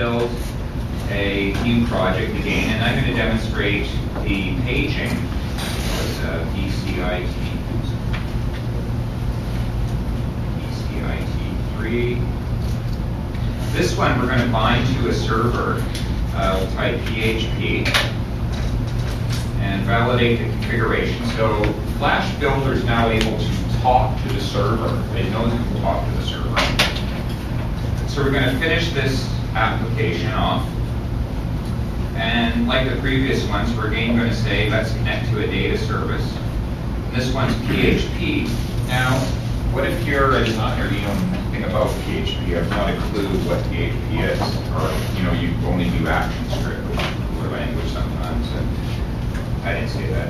build a new project again, and I'm going to demonstrate the paging. PCIT3. This one we're going to bind to a server. We'll type PHP and validate the configuration. So Flash Builder is now able to talk to the server. It knows it can talk to the server. So we're going to finish this application off. And like the previous ones, we're again going to say, let's connect to a data service. And this one's PHP. Now, what if you're a designer, you know nothing about PHP, you have not a clue what PHP is, or you only do ActionScript, which is a cooler language sometimes. And I didn't say that.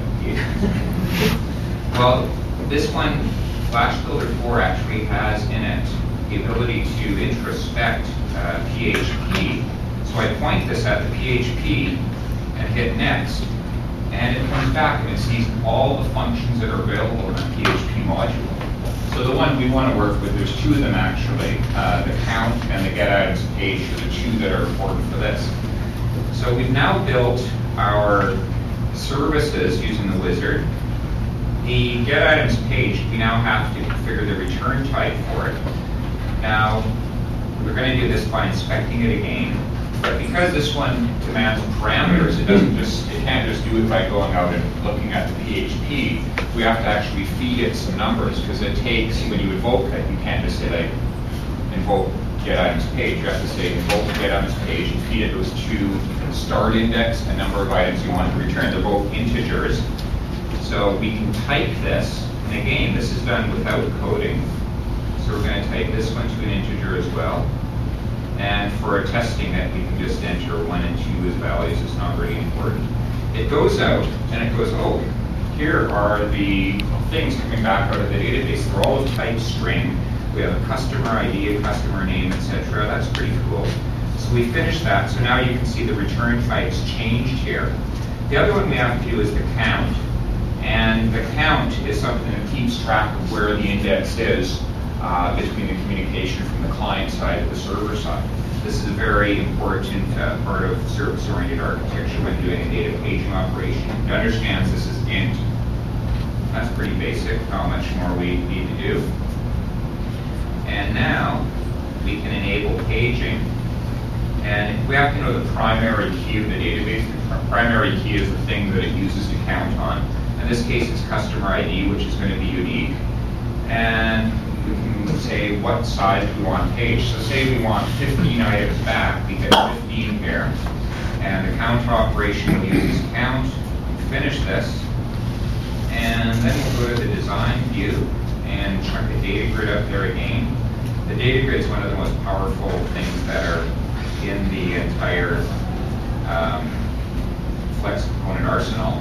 Well, this one, Flash Builder 4 actually has in it the ability to introspect PHP. So I point this at the PHP and hit next, and it comes back and it sees all the functions that are available in a PHP module. So the one we want to work with, there's two of them actually, the count and the get items page are the two that are important for this. So we've now built our services using the wizard. The get items page, we now have to configure the return type for it. Now, we're going to do this by inspecting it again. But because this one demands parameters, it can't just do it by going out and looking at the PHP. We have to actually feed it some numbers, because it takes, when you invoke it, you can't just say like, invoke get items page. You have to say invoke get items page and feed it those two start index and number of items you want to return. They're both integers. So we can type this, and again, this is done without coding. So we're going to type this one to an integer as well. And for testing it, we can just enter 1 and 2 as values. It's not really important. It goes out, and it goes, oh, here are the things coming back out of the database. They're all of type string. We have a customer ID, a customer name, etc. That's pretty cool. So we finished that. So now you can see the return types changed here. The other one we have to do is the count. And the count is something that keeps track of where the index is between the communication from the client side and the server side. This is a very important part of service-oriented architecture when doing a data paging operation. It understands this is int. That's pretty basic, how much more we need to do. And now we can enable paging. And we have to know the primary key of the database. The primary key is the thing that it uses to count on. In this case, it's customer ID, which is going to be unique. And we can say what size we want page. So say we want 15 items back, we hit 15 here. And the count operation will use count. Finish this. And then we'll go to the design view and chuck a data grid up there again. The data grid is one of the most powerful things that are in the entire Flex component arsenal.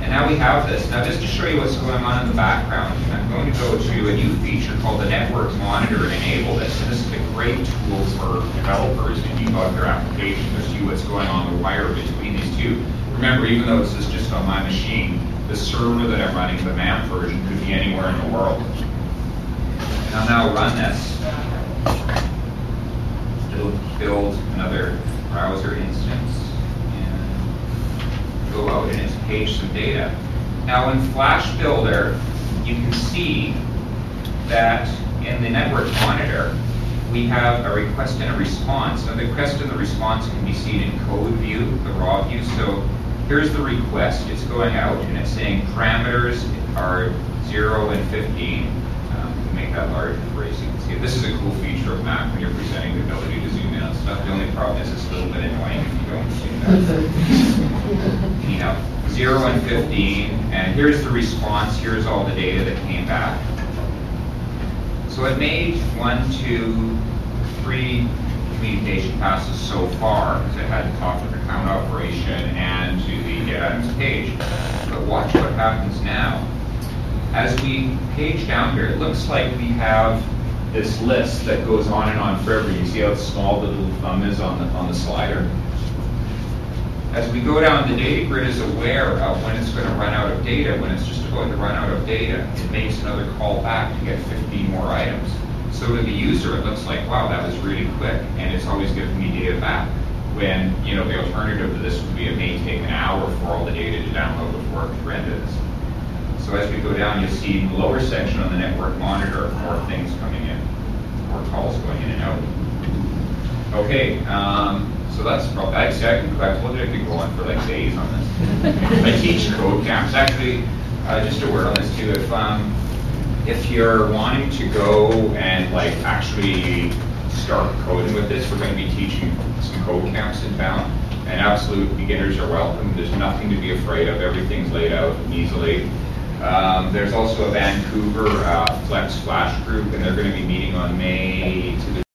And now we have this. Now just to show you what's going on in the background, I'm going to go to a new feature called the Network Monitor and enable this. And this is a great tool for developers to debug their application to see what's going on the wire between these two. Remember, even though this is just on my machine, the server that I'm running, the MAP version, could be anywhere in the world. And I'll now run this. It'll build another browser instance. Go out and it's page some data. Now in Flash Builder, you can see that in the network monitor, we have a request and a response. Now the request and the response can be seen in code view, the raw view. So here's the request. It's going out and it's saying parameters are 0 and 15. Make that larger for you so you can see it. This is a cool feature of Mac when you're presenting the ability to zoom in on stuff. The only problem is it's a little bit annoying if you don't zoom that. Anyhow, 0 and 15, and here's the response. Here's all the data that came back. So it made 1, 2, 3 communication passes so far, because it had to talk to the count operation and to the get items page. But watch what happens now. As we page down here, it looks like we have this list that goes on and on forever. You see how small the little thumb is on the slider? As we go down, the data grid is aware of when it's going to run out of data. When it's just about to run out of data, it makes another call back to get 15 more items. So to the user, it looks like, wow, that was really quick, and it's always giving me data back. When, you know, the alternative to this would be it may take an hour for all the data to download before it can render this. So as we go down, you'll see in the lower section on the network monitor, more things coming in, more calls going in and out. Okay, so that's probably, I told you I could go on for like days on this. I teach code camps. Actually, just a word on this too. If you're wanting to go and like actually start coding with this, we're going to be teaching some code camps in town, and absolute beginners are welcome. There's nothing to be afraid of. Everything's laid out easily. There's also a Vancouver Flex Flash group, and they're going to be meeting on May to the